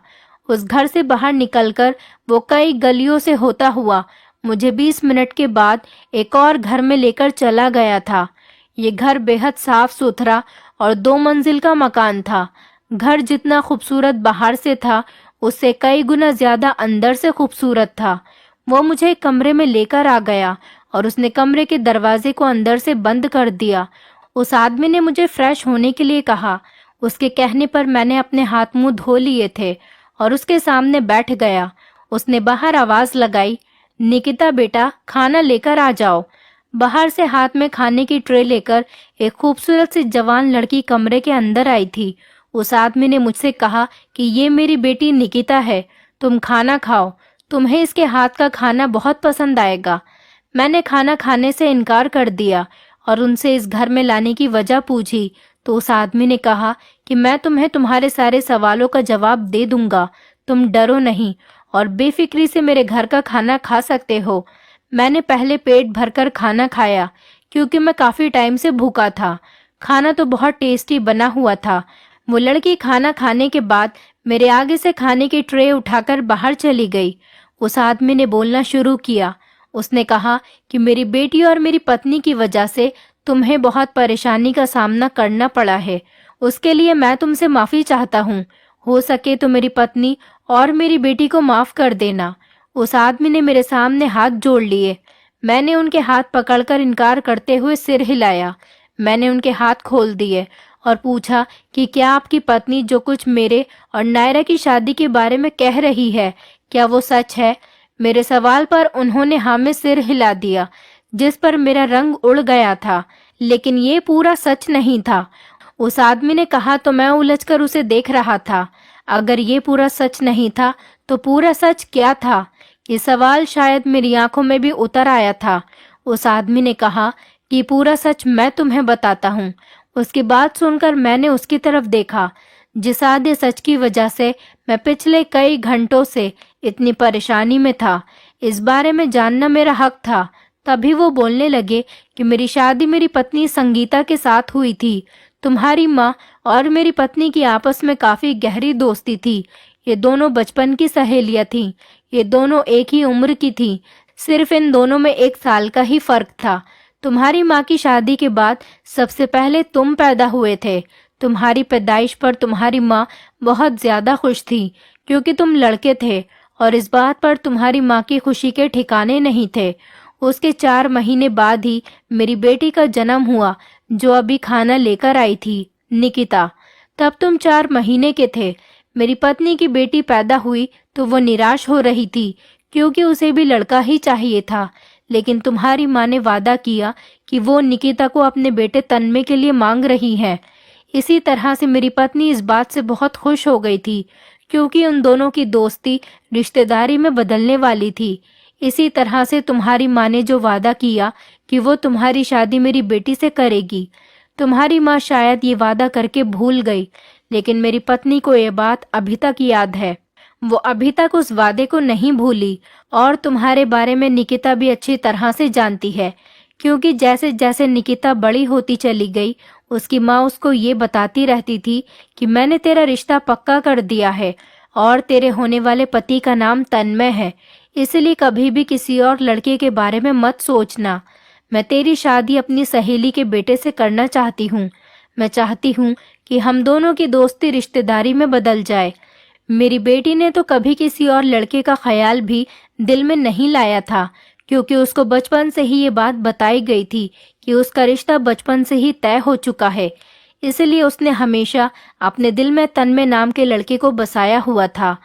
उस घर से बाहर निकलकर वो कई गलियों से होता हुआ मुझे 20 मिनट के बाद एक और घर में लेकर चला गया था। ये घर बेहद साफ सुथरा और 2 मंजिल का मकान था। घर जितना खूबसूरत बाहर से था, उससे कई गुना ज्यादा अंदर से खूबसूरत था। वो मुझे एक कमरे में लेकर आ गया और उसने कमरे के दरवाजे को अंदर से बंद कर दिया। उस आदमी ने मुझे फ्रेश होने के लिए कहा। उसके कहने पर मैंने अपने हाथ मुंह धो लिए थे और उसके सामने बैठ गया। उसने बाहर आवाज लगाई, निकिता बेटा, खाना लेकर आ जाओ। बाहर से हाथ में खाने की ट्रे लेकर एक खूबसूरत सी जवान लड़की कमरे के अंदर आई थी। उस आदमी ने मुझसे कहा कि ये मेरी बेटी निकिता है, तुम खाना खाओ, तुम्हें इसके हाथ का खाना बहुत पसंद आएगा। मैंने खाना खाने से इनकार कर दिया और उनसे इस घर में लाने की वजह पूछी, तो उस आदमी ने कहा कि मैं तुम्हें तुम्हारे सारे सवालों का जवाब दे दूंगा, तुम डरो नहीं और बेफिक्री से मेरे घर का खाना खा सकते हो। मैंने पहले पेट भरकर खाना खाया क्योंकि मैं काफी टाइम से भूखा था। खाना तो बहुत टेस्टी बना हुआ था। वो लड़की खाना खाने के बाद मेरे आगे से खाने की ट्रे उठाकर बाहर चली गई। उस आदमी ने बोलना शुरू किया। उसने कहा कि मेरी बेटी और मेरी पत्नी की वजह से तुम्हें बहुत परेशानी का सामना करना पड़ा है, उसके लिए मैं तुमसे माफी चाहता हूँ। हो सके तो मेरी पत्नी और मेरी बेटी को माफ कर देना। उस आदमी ने मेरे सामने हाथ जोड़ लिए। मैंने उनके हाथ पकड़कर इनकार करते हुए सिर हिलाया। मैंने उनके हाथ खोल दिए और पूछा कि क्या आपकी पत्नी जो कुछ मेरे और नायरा की शादी के बारे में कह रही है, क्या वो सच है? मेरे सवाल पर उन्होंने हाँ में सिर हिला दिया, जिस पर मेरा रंग उड़ गया था। लेकिन ये पूरा सच नहीं था। उस आदमी ने कहा तो मैं उलझकर उसे देख रहा था। अगर ये पूरा सच नहीं था तो पूरा सच क्या था? ये सवाल शायद मेरी आंखों में भी उतर आया था। उस आदमी ने कहा कि पूरा सच मैं तुम्हें बताता हूँ। उसकी बात सुनकर मैंने उसकी तरफ देखा, जिस आधे सच की वजह से मैं पिछले कई घंटों से इतनी परेशानी में था। इस बारे में जानना मेरा हक था। तभी वो बोलने लगे कि मेरी शादी मेरी पत्नी संगीता के साथ हुई थी। तुम्हारी माँ और मेरी पत्नी की आपस में काफी गहरी दोस्ती थी। ये दोनों बचपन की सहेलियां थीं। ये दोनों एक ही उम्र की थीं। सिर्फ इन दोनों में 1 साल का ही फर्क था। तुम्हारी माँ की शादी के बाद सबसे पहले तुम पैदा हुए थे। तुम्हारी पैदाइश पर तुम्हारी माँ बहुत ज्यादा खुश थी, क्योंकि तुम लड़के थे, और इस बात पर तुम्हारी माँ की खुशी के ठिकाने नहीं थे। उसके 4 महीने बाद ही मेरी बेटी का जन्म हुआ, जो अभी खाना लेकर आई थी, निकिता। तब तुम 4 महीने के थे। मेरी पत्नी की बेटी पैदा हुई तो वो निराश हो रही थी, क्योंकि उसे भी लड़का ही चाहिए था। लेकिन तुम्हारी माँ ने वादा किया कि वो निकिता को अपने बेटे तन्मय के लिए मांग रही है। इसी तरह से मेरी पत्नी इस बात से बहुत खुश हो गई थी, क्योंकि उन दोनों की दोस्ती रिश्तेदारी में बदलने वाली थी। इसी तरह से तुम्हारी माँ ने जो वादा किया कि वो तुम्हारी शादी मेरी बेटी से करेगी, तुम्हारी माँ शायद ये वादा करके भूल गई, लेकिन मेरी पत्नी को ये बात अभी तक याद है। वो अभी तक उस वादे को नहीं भूली। और तुम्हारे बारे में निकिता भी अच्छी तरह से जानती है, क्योंकि जैसे जैसे निकिता बड़ी होती चली गई, उसकी माँ उसको ये बताती रहती थी कि मैंने तेरा रिश्ता पक्का कर दिया है और तेरे होने वाले पति का नाम तन्मय है, इसलिए कभी भी किसी और लड़के के बारे में मत सोचना। मैं तेरी शादी अपनी सहेली के बेटे से करना चाहती हूँ। मैं चाहती हूँ कि हम दोनों की दोस्ती रिश्तेदारी में बदल जाए। मेरी बेटी ने तो कभी किसी और लड़के का ख्याल भी दिल में नहीं लाया था, क्योंकि उसको बचपन से ही ये बात बताई गई थी कि उसका रिश्ता बचपन से ही तय हो चुका है। इसलिए उसने हमेशा अपने दिल में तन्मय नाम के लड़के को बसाया हुआ था।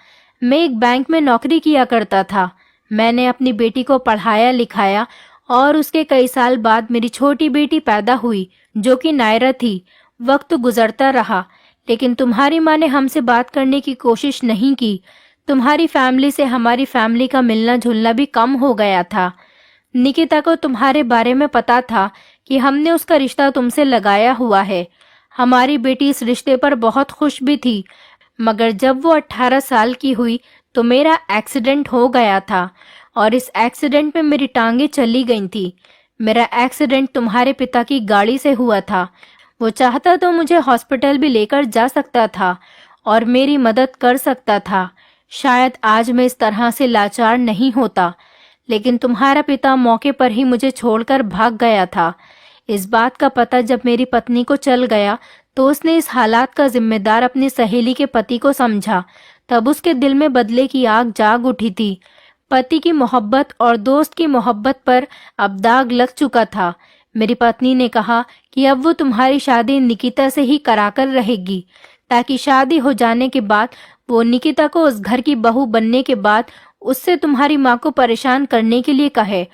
मैं एक बैंक में नौकरी किया करता था। मैंने अपनी बेटी को पढ़ाया लिखाया और उसके कई साल बाद मेरी छोटी बेटी पैदा हुई, जो कि नायरा थी। वक्त गुजरता रहा, लेकिन तुम्हारी माँ ने हमसे बात करने की कोशिश नहीं की। तुम्हारी फैमिली से हमारी फैमिली का मिलना जुलना भी कम हो गया था। निकिता को तुम्हारे बारे में पता था कि हमने उसका रिश्ता तुमसे लगाया हुआ है। हमारी बेटी इस रिश्ते पर बहुत खुश भी थी, मगर जब वो 18 साल की हुई तो मेरा एक्सीडेंट हो गया था, और इस एक्सीडेंट में मेरी टांगे चली गई थी। मेरा एक्सीडेंट तुम्हारे पिता की गाड़ी से हुआ था। वो चाहता तो मुझे हॉस्पिटल भी लेकर जा सकता था और मेरी मदद कर सकता था। शायद आज मैं इस तरह से लाचार नहीं होता, लेकिन तुम्हारा पिता मौके पर ही मुझे छोड़कर भाग गया था। इस बात का पता जब मेरी पत्नी को चल गया तो उसने इस हालात का जिम्मेदार अपनी सहेली के पति को समझा। तब उसके दिल में बदले की आग जाग उठी थी। पति की मोहब्बत और दोस्त की मोहब्बत पर अब दाग लग चुका था। मेरी पत्नी ने कहा कि अब वो तुम्हारी शादी निकिता से ही कराकर रहेगी, ताकि शादी हो जाने के बाद वो निकिता को उस घर की बहू बनने के बाद उससे तुम्हारी माँ को परेशान करने के लिए कहे,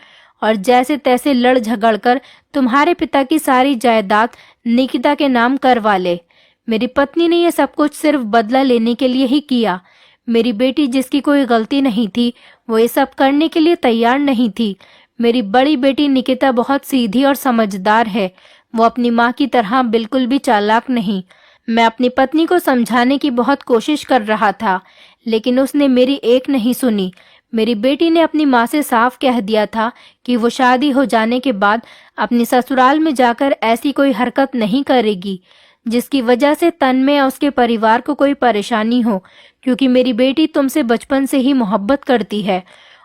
और जैसे तैसे लड़ झगड़ कर तुम्हारे पिता की सारी जायदाद निकिता के नाम करवा ले। मेरी पत्नी ने यह सब कुछ सिर्फ बदला लेने के लिए ही किया। मेरी बेटी, जिसकी कोई गलती नहीं थी, वो ये सब करने के लिए तैयार नहीं थी। मेरी बड़ी बेटी निकिता बहुत सीधी और समझदार है। वो अपनी माँ की तरह बिल्कुल भी चालाक नहीं। मैं अपनी पत्नी को समझाने की बहुत कोशिश कर रहा था, लेकिन उसने मेरी एक नहीं सुनी। मेरी बेटी ने अपनी माँ से साफ कह दिया था कि वो शादी हो जाने के बाद अपनी ससुराल में जाकर ऐसी कोई हरकत नहीं करेगी जिसकी वजह से तन्मय या उसके परिवार को कोई परेशानी हो, क्योंकि मेरी बेटी तुमसे बचपन से ही मोहब्बत करती है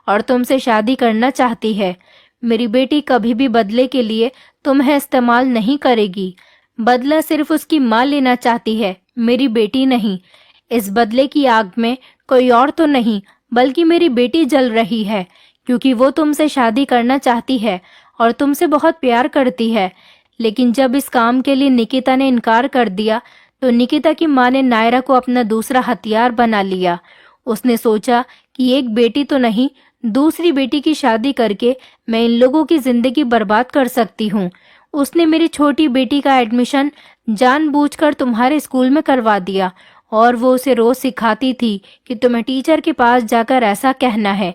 और तुमसे शादी करना चाहती है। मेरी बेटी कभी भी बदले के लिए तुम्हें इस्तेमाल नहीं करेगी। बदला सिर्फ उसकी माँ लेना चाहती है, मेरी बेटी नहीं। इस बदले की आग में कोई और तो नहीं, बल्कि मेरी बेटी जल रही है, क्योंकि वो तुमसे शादी करना चाहती है और तुमसे बहुत प्यार करती है। लेकिन जब इस काम के लिए निकिता ने इनकार कर दिया तो निकिता की माँ ने नायरा को अपना दूसरा हथियार बना लिया। उसने सोचा कि एक बेटी तो नहीं, दूसरी बेटी की शादी करके मैं इन लोगों की जिंदगी बर्बाद कर सकती हूँ। उसने मेरी छोटी बेटी का एडमिशन जानबूझकर तुम्हारे स्कूल में करवा दिया और वो उसे रोज सिखाती थी कि तुम्हें टीचर के पास जाकर ऐसा कहना है।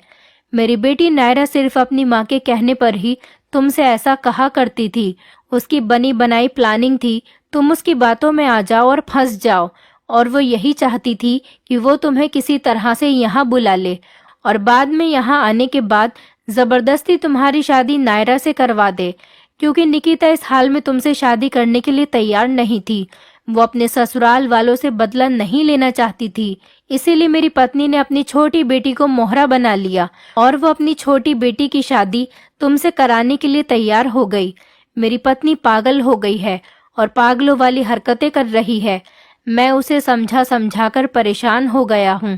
मेरी बेटी नायरा सिर्फ अपनी माँ के कहने पर ही तुमसे ऐसा कहा करती थी। उसकी बनी बनाई प्लानिंग थी तुम उसकी बातों में आ जाओ और फंस जाओ, और वो यही चाहती थी कि वो तुम्हें किसी तरह से यहाँ बुला ले और बाद में यहाँ आने के बाद जबरदस्ती तुम्हारी शादी नायरा से करवा दे, क्योंकि निकिता इस हाल में तुमसे शादी करने के लिए तैयार नहीं थी। वो अपने ससुराल वालों से बदला नहीं लेना चाहती थी। इसीलिए मेरी पत्नी ने अपनी छोटी बेटी को मोहरा बना लिया और वो अपनी छोटी बेटी की शादी तुमसे कराने के लिए तैयार हो गई। मेरी पत्नी पागल हो गई है और पागलों वाली हरकतें कर रही है। मैं उसे समझा समझाकर परेशान हो गया हूँ।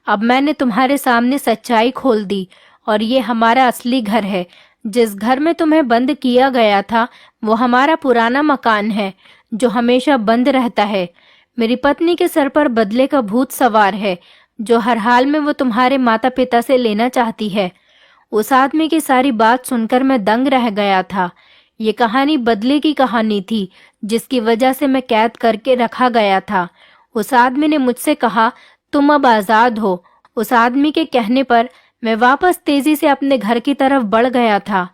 अब मैंने तुम्हारे सामने सच्चाई खोल दी और ये हमारा असली घर है। जिस घर में तुम्हें बंद किया गया था वो हमारा पुराना मकान है जो हमेशा बंद रहता है। मेरी पत्नी के सर पर बदले का भूत सवार है जो हर हाल में वो तुम्हारे माता पिता से लेना चाहती है। उस आदमी की सारी बात सुनकर मैं दंग रह गया था। ये कहानी बदले की कहानी थी जिसकी वजह से मैं कैद करके रखा गया था। उस आदमी ने मुझसे कहा तुम अब आजाद हो। उस आदमी के कहने पर मैं वापस तेजी से अपने घर की तरफ बढ़ गया था।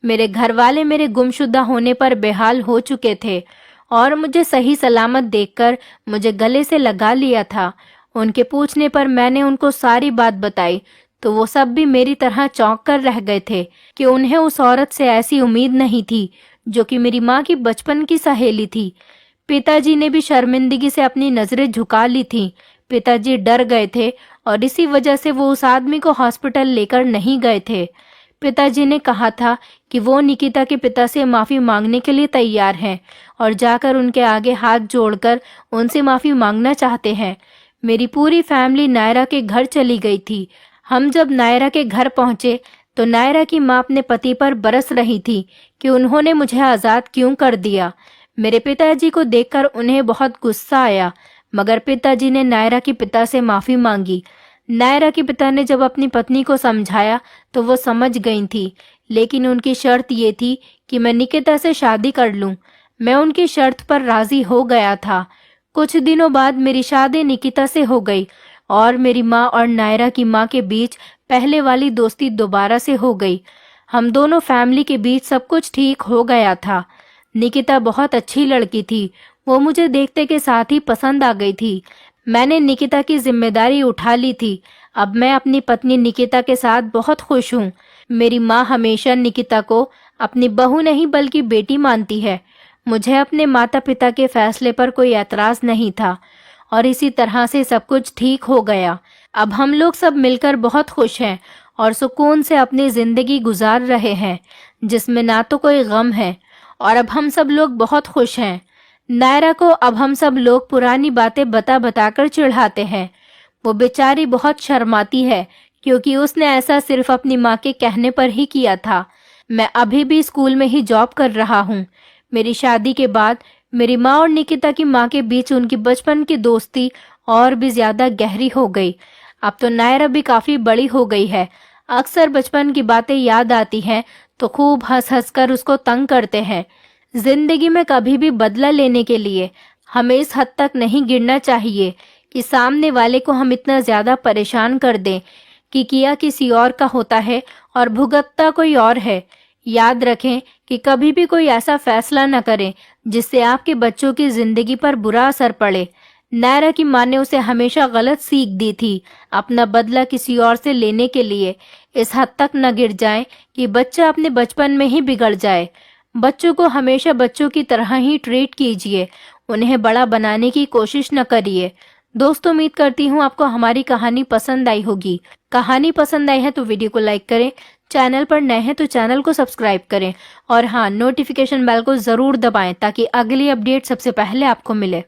मेरे घर वाले मेरे गुमशुदा होने पर बेहाल हो चुके थे और मुझे सही सलामत देखकर मुझे गले से लगा लिया था। उनके पूछने पर मैंने उनको सारी बात बताई तो वो सब भी मेरी तरह चौंक कर रह गए थे कि उन्हें उस औरत से ऐसी उम्मीद नहीं थी जो कि मेरी माँ की बचपन की सहेली थी। पिताजी ने भी शर्मिंदगी से अपनी नजरें झुका ली थीं। पिताजी डर गए थे और इसी वजह से वो उस आदमी को हॉस्पिटल लेकर नहीं गए थे। पिताजी ने कहा था कि वो निकिता के पिता से माफी मांगने के लिए तैयार हैं और जाकर उनके आगे हाथ जोड़कर उनसे माफी मांगना चाहते हैं। मेरी पूरी फैमिली नायरा के घर चली गई थी। हम जब नायरा के घर पहुंचे तो नायरा की माँ अपने पति पर बरस रही थी कि उन्होंने मुझे आजाद क्यों कर दिया। मेरे पिताजी को देखकर उन्हें बहुत गुस्सा आया, मगर पिताजी ने नायरा के पिता से माफी मांगी। नायरा के पिता ने जब अपनी पत्नी को समझाया तो वो समझ गई थी, लेकिन उनकी शर्त ये थी कि मैं निकिता से शादी कर लूं। मैं उनकी शर्त पर राजी हो गया था। कुछ दिनों बाद मेरी शादी निकिता से हो गई और मेरी माँ और नायरा की माँ के बीच पहले वाली दोस्ती दोबारा से हो गई। हम दोनों फैमिली के बीच सब कुछ ठीक हो गया था। निकिता बहुत अच्छी लड़की थी। वो मुझे देखते के साथ ही पसंद आ गई थी। मैंने निकिता की जिम्मेदारी उठा ली थी। अब मैं अपनी पत्नी निकिता के साथ बहुत खुश हूँ। मेरी माँ हमेशा निकिता को अपनी बहू नहीं बल्कि बेटी मानती है। मुझे अपने माता पिता के फैसले पर कोई एतराज नहीं था और इसी तरह से सब कुछ ठीक हो गया। अब हम लोग सब मिलकर बहुत खुश हैं और सुकून से अपनी जिंदगी गुजार रहे हैं जिसमें ना तो कोई गम है, और अब हम सब लोग बहुत खुश हैं। नायरा को अब हम सब लोग पुरानी बातें बता बताकर चिढ़ाते हैं। वो बेचारी बहुत शर्माती है क्योंकि उसने ऐसा सिर्फ अपनी माँ के कहने पर ही किया था। मैं अभी भी स्कूल में ही जॉब कर रहा हूँ। मेरी शादी के बाद मेरी माँ और निकिता की माँ के बीच उनकी बचपन की दोस्ती और भी ज्यादा गहरी हो गई। अब तो नायरा भी काफी बड़ी हो गई है। अक्सर बचपन की बातें याद आती हैं तो खूब हंस हंस कर उसको तंग करते हैं। जिंदगी में कभी भी बदला लेने के लिए हमें इस हद तक नहीं गिरना चाहिए कि सामने वाले को हम इतना ज्यादा परेशान कर दें कि किया किसी और का होता है और भुगतता कोई और है। याद रखें कि कभी भी कोई ऐसा फैसला न करें जिससे आपके बच्चों की जिंदगी पर बुरा असर पड़े। नायरा की माँ ने उसे हमेशा गलत सीख दी थी। अपना बदला किसी और से लेने के लिए इस हद तक न गिर जाए कि बच्चा अपने बचपन में ही बिगड़ जाए। बच्चों को हमेशा बच्चों की तरह ही ट्रीट कीजिए, उन्हें बड़ा बनाने की कोशिश न करिए। दोस्तों, उम्मीद करती हूँ आपको हमारी कहानी पसंद आई होगी। कहानी पसंद आई है तो वीडियो को लाइक करें, चैनल पर नए हैं तो चैनल को सब्सक्राइब करें और हाँ, नोटिफिकेशन बेल को जरूर दबाएं ताकि अगली अपडेट सबसे पहले आपको मिले।